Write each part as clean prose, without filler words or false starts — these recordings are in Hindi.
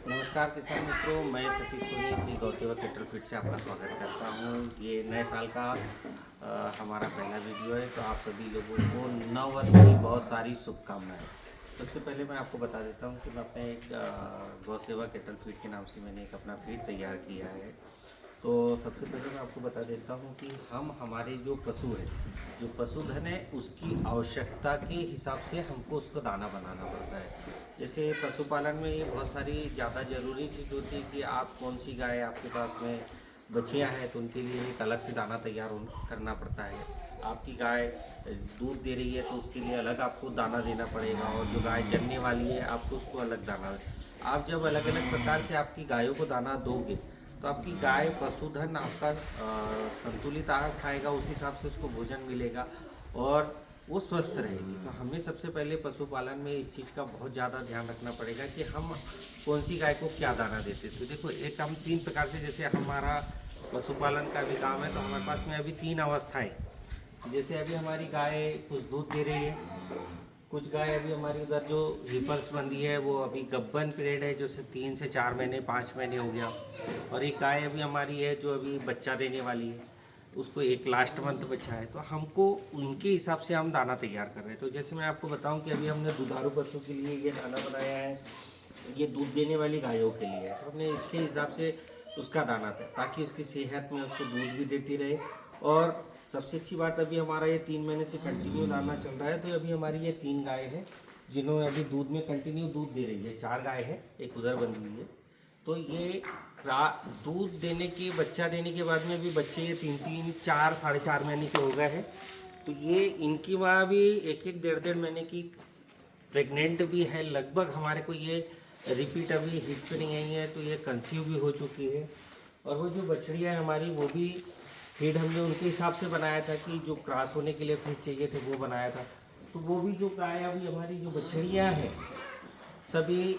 नमस्कार किसान मित्रों, मैं सतीश सोनी श्री गौ सेवा कैटल फीड से आपका स्वागत करता हूं। ये नए साल का हमारा पहला वीडियो है, तो आप सभी लोगों को नव वर्ष की बहुत सारी शुभकामनाएं। सबसे पहले मैं आपको बता देता हूं कि मैं अपने एक गौ सेवा कैटल फीड के नाम से मैंने एक अपना फीड तैयार किया है। तो सबसे पहले मैं आपको बता देता हूं कि हम हमारे जो पशु है, जो पशुधन है, उसकी आवश्यकता के हिसाब से हमको उसको दाना बनाना पड़ता है। जैसे पशुपालन में ये बहुत सारी ज़्यादा ज़रूरी चीज़ होती है कि आप कौन सी गाय आपके पास में बछियाँ हैं तो उनके लिए एक अलग से दाना तैयार करना पड़ता है। आपकी गाय दूध दे रही है तो उसके लिए अलग आपको दाना देना पड़ेगा, और जो गाय जन्ने वाली है आपको उसको अलग दाना। आप जब अलग अलग प्रकार से आपकी गायों को दाना दोगे तो आपकी गाय पशुधन आपका संतुलित आहार खाएगा, उस हिसाब से उसको भोजन मिलेगा और वो स्वस्थ रहेगी। तो हमें सबसे पहले पशुपालन में इस चीज़ का बहुत ज़्यादा ध्यान रखना पड़ेगा कि हम कौन सी गाय को क्या दाना देते। तो देखो, एक हम 3 प्रकार से, जैसे हमारा पशुपालन का भी काम है तो हमारे पास में अभी 3 अवस्थाएँ। जैसे अभी हमारी गाय कुछ दूध दे रही है, कुछ गाय अभी हमारी उधर जो रिपल्स बंदी है वो अभी गब्बन पीरियड है, जो 3 से 4 महीने 5 महीने हो गया, और एक गाय अभी हमारी है जो अभी बच्चा देने वाली है, उसको एक लास्ट मंथ बचा है। तो हमको उनके हिसाब से हम दाना तैयार कर रहे हैं। तो जैसे मैं आपको बताऊं कि अभी हमने दुधारू पशु के लिए ये दाना बनाया है, ये दूध देने वाली गायों के लिए है। तो हमने इसके हिसाब से उसका दाना था ताकि उसकी सेहत में उसको दूध भी देती रहे। और सबसे अच्छी बात, अभी हमारा ये 3 महीने से कंटिन्यू दाना चल रहा है। तो अभी हमारी ये 3 गाय है जिन्होंने अभी दूध में कंटिन्यू दूध दे रही है। 4 गाय है, एक उधर बंधी हुई है। तो ये दूध देने के, बच्चा देने के बाद में भी बच्चे ये 3-3, 4, 4.5 महीने के हो गए हैं। तो ये इनकी माँ भी 1-1, 1.5 महीने की प्रेग्नेंट भी है। लगभग हमारे को ये रिपीट अभी हिट पे नहीं आई है, तो ये कंसीव भी हो चुकी है। और वो जो बछड़ियाँ हैं हमारी, वो भी फीड हमने उनके हिसाब से बनाया था कि जो क्रॉस होने के लिए फीड चाहिए थे वो बनाया था। तो वो भी जो गाय अभी हमारी जो बछड़ियाँ हैं सभी,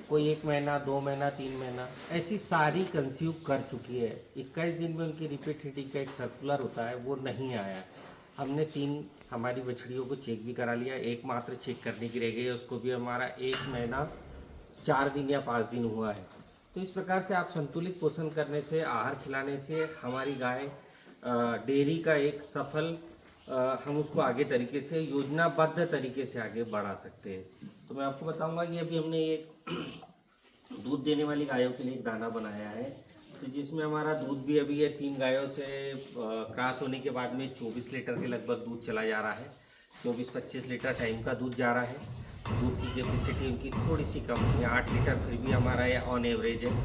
कोई 1 महीना, 2 महीना, 3 महीना, ऐसी सारी कंसीव कर चुकी है। 21 दिन में उनकी रिपीट हिटिंग का एक सर्कुलर होता है, वो नहीं आया। हमने 3 हमारी बछड़ियों को चेक भी करा लिया, एक मात्र चेक करने की रह गई है, उसको भी हमारा 1 महीना 4 दिन या 5 दिन हुआ है। तो इस प्रकार से आप संतुलित पोषण करने से, आहार खिलाने से हमारी गाय डेयरी का एक सफल हम उसको आगे तरीके से, योजनाबद्ध तरीके से आगे बढ़ा सकते हैं। तो मैं आपको बताऊंगा कि अभी हमने एक दूध देने वाली गायों के लिए एक दाना बनाया है, तो जिसमें हमारा दूध भी अभी ये 3 गायों से क्रॉस होने के बाद में 24 लीटर के लगभग दूध चला जा रहा है। 24-25 लीटर टाइम का दूध जा रहा है। दूध की कैपेसिटी उनकी थोड़ी सी कम है, 8 लीटर फिर भी हमारा ये ऑन एवरेज है।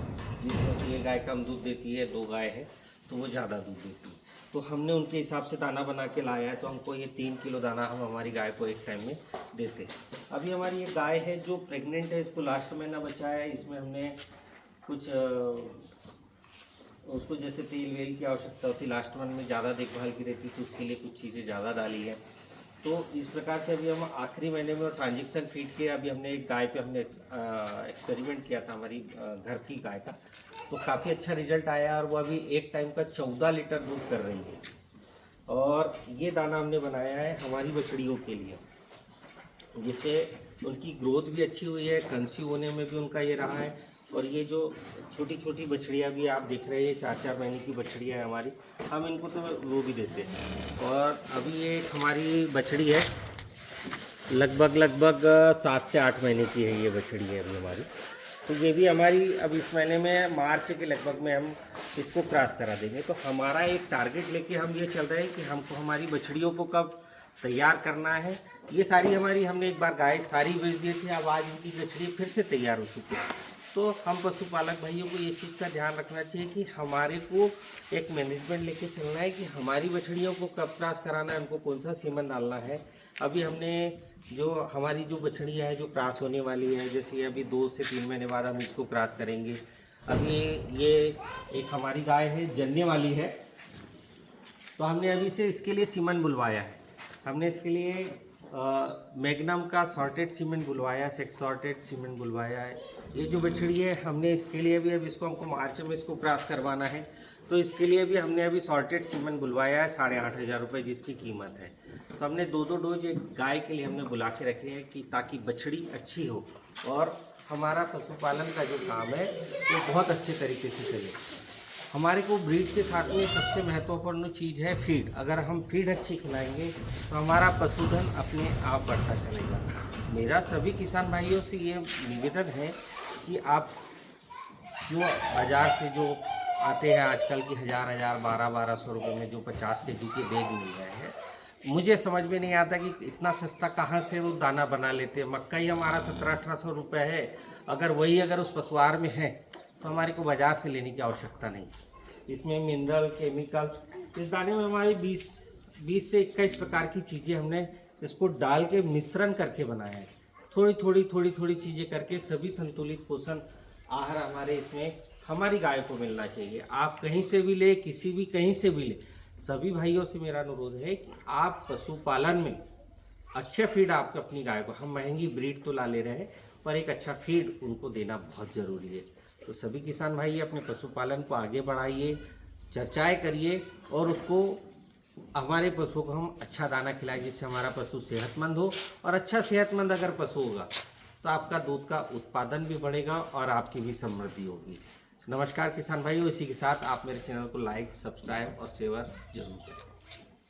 जिसमें से ये गाय कम दूध देती है, 2 गाय है तो वो ज़्यादा दूध देती है। तो हमने उनके हिसाब से दाना बना के लाया है, तो हमको ये 3 किलो दाना हम हमारी गाय को एक टाइम में देते हैं। अभी हमारी ये गाय है जो प्रेग्नेंट है, इसको लास्ट महीना बचा है। इसमें हमने कुछ उसको जैसे तेल वेल की आवश्यकता होती, लास्ट मंथ में ज़्यादा देखभाल की रहती, तो उसके लिए कुछ चीज़ें ज़्यादा डाली है। तो इस प्रकार से अभी हम आखिरी महीने में ट्रांजेक्शन फीड के, अभी हमने एक गाय पे हमने एक्सपेरिमेंट किया था हमारी घर की गाय का, तो काफ़ी अच्छा रिजल्ट आया, और वो अभी एक टाइम का 14 लीटर दूध कर रही है। और ये दाना हमने बनाया है हमारी बछड़ियों के लिए, जिससे उनकी ग्रोथ भी अच्छी हुई है, कंसीव होने में भी उनका ये रहा है। और ये जो छोटी छोटी बछड़ियाँ भी आप देख रहे हैं, 4-4 महीने की बछड़ियाँ हैं हमारी, हम इनको तो वो भी देते हैं। और अभी ये एक हमारी बछड़ी है, लगभग 7 से 8 महीने की है ये बछड़ी है अभी हमारी। तो ये भी हमारी अब इस महीने में मार्च के लगभग में हम इसको क्रॉस करा देंगे। तो हमारा एक टारगेट लेके हम ये चल रहे हैं कि हमको हमारी बछड़ियों को कब तैयार करना है। ये सारी हमारी, हमने एक बार गाय सारी बेच दी थी, अब आज इनकी बछड़ी फिर से तैयार हो चुकी है। तो हम पशुपालक भाइयों को ये चीज़ का ध्यान रखना चाहिए कि हमारे को एक मैनेजमेंट लेके चलना है कि हमारी बछड़ियों को कब क्रॉस कराना है, उनको कौन सा सीमन डालना है। अभी हमने जो हमारी जो बछड़ियाँ है जो क्रॉस होने वाली है, जैसे अभी 2 से 3 महीने बाद हम इसको क्रॉस करेंगे। अभी ये एक हमारी गाय है जलने वाली है, तो हमने अभी से इसके लिए सीमन बुलवाया है। हमने इसके लिए मैग्नम का सॉर्टेड सीमेंट बुलवाया, सेक्स सॉर्टेड सीमेंट बुलवाया है। ये जो बछड़ी है हमने इसके लिए भी, अब इसको हमको मार्च में इसको क्रॉस करवाना है, तो इसके लिए भी हमने अभी सॉर्टेड सीमेंट बुलवाया है 8,500 रुपये जिसकी कीमत है। तो हमने 2-2 डोज एक गाय के लिए हमने बुला के रखे हैं कि ताकि बछड़ी अच्छी हो और हमारा पशुपालन का जो काम है वो बहुत अच्छे तरीके से चले। हमारे को ब्रीड के साथ में सबसे महत्वपूर्ण चीज़ है फीड। अगर हम फीड अच्छी खिलाएंगे तो हमारा पशुधन अपने आप बढ़ता चलेगा। मेरा सभी किसान भाइयों से ये निवेदन है कि आप जो बाज़ार से जो आते हैं आजकल की 1000 1200 रुपये में जो 50 केजी के बैग मिल रहे हैं, मुझे समझ में नहीं आता कि इतना सस्ता कहाँ से वो दाना बना लेते हैं। मक्का ही हमारा 1700-1800 रुपये है। अगर उस पशुआर में है तो हमारे को बाज़ार से लेने की आवश्यकता नहीं। इसमें मिनरल केमिकल, इस दाने में हमारी 20 से 21 प्रकार की चीज़ें हमने इसको डाल के मिश्रण करके बनाया है। थोड़ी चीज़ें करके सभी संतुलित पोषण आहार हमारे इसमें हमारी गाय को मिलना चाहिए। आप कहीं से भी ले, कहीं से भी ले, सभी भाइयों से मेरा अनुरोध है कि आप पशुपालन में अच्छे फीड आपको अपनी गाय को, हम महंगी ब्रीड तो ला ले रहे हैं पर एक अच्छा फीड उनको देना बहुत ज़रूरी है। तो सभी किसान भाई अपने पशुपालन को आगे बढ़ाइए, चर्चाएं करिए और उसको हमारे पशुओं को हम अच्छा दाना खिलाएं जिससे हमारा पशु सेहतमंद हो। और अच्छा सेहतमंद अगर पशु होगा तो आपका दूध का उत्पादन भी बढ़ेगा और आपकी भी समृद्धि होगी। नमस्कार किसान भाइयों, इसी के साथ आप मेरे चैनल को लाइक, सब्सक्राइब और शेयर जरूर करें।